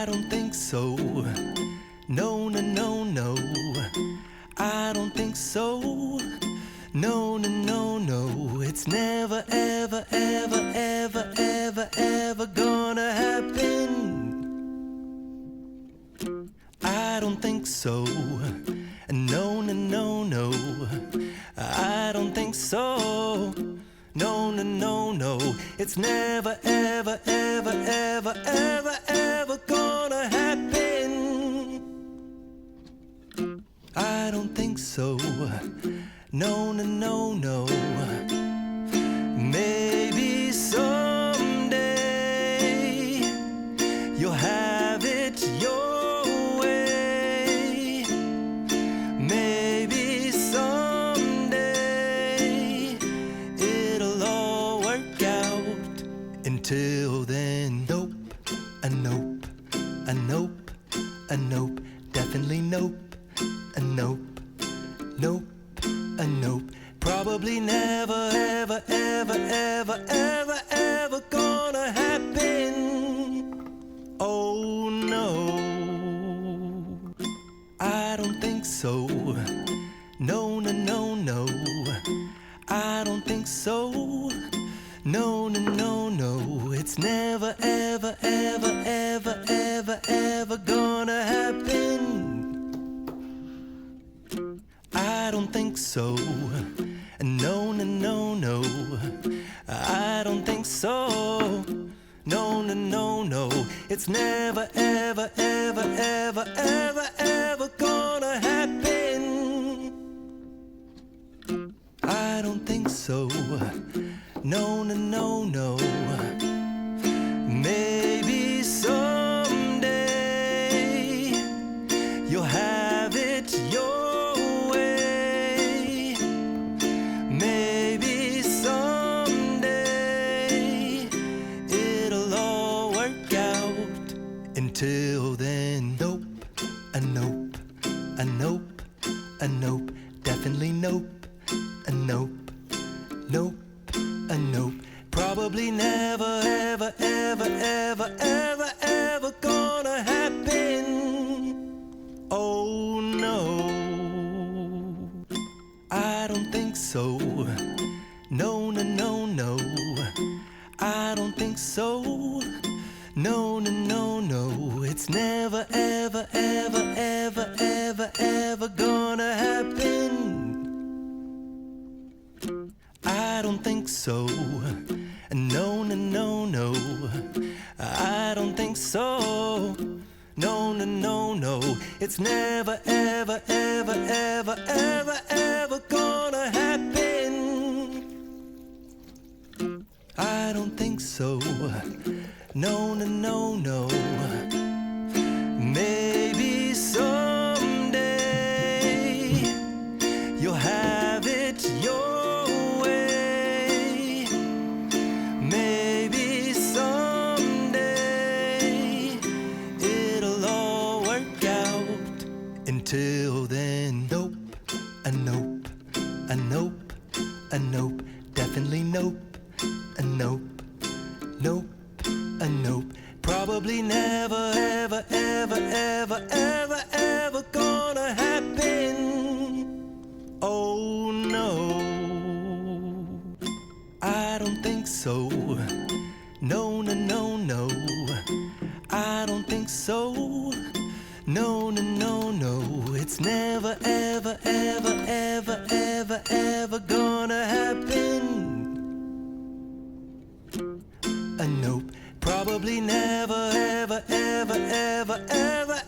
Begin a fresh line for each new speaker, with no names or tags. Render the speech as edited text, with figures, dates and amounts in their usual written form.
I don't think so. No, no, no, no. I don't think so. No, no, no, no. It's never, ever, ever, ever, ever, ever gonna happen. I don't think so. No, no, no, no. I don't think so. No, no, no, no. It's never, ever, ever, ever, ever, ever gonna happen. I don't think so. No, no, no, no. Maybe someday you'll have it your way. Maybe someday it'll all work out. Until then, nope, a nope, a nope, a nope, definitely nope, a nope, nope, a nope. Probably never, ever, ever, ever, ever, ever gonna happen. Oh no, I don't think so. No, no, no, no. I don't think so. No, no, no, no. It's never, ever, ever, ever, ever, ever gonna happen. I don't think so. No, no, no, no. I don't think so. No, no, no, no. It's never, ever, ever, ever, ever, ever gonna happen. I don't think so. No, no, no, no. Maybe someday you'll have it your way. Maybe someday it'll all work out. Until then, nope, a nope, a nope, a nope, definitely nope, a nope, nope, a nope. Probably never, ever, ever, ever, ever, ever gonna happen. Oh no, I don't think so. No, no, no, no. I don't think so. No, no, no, no. It's never, ever, ever, ever, ever, ever gonna happen. I don't think so. No, no, no, no. I don't think so. No, no, no, no. It's never, ever, ever, ever, ever, ever gonna happen. I don't think so. No, no, no, no. Maybe someday you'll have it your way. Maybe someday it'll all work out. Until then, nope, a nope, a nope, a nope, definitely nope, a nope, nope, a nope. Probably never, ever, ever, ever, ever, ever gonna happen. Oh no, I don't think so. No, no, no, no. I don't think so. No, no, no, no. It's never, ever, ever, ever, ever, ever gonna happen. A nope. Probably never, ever, ever, ever, ever,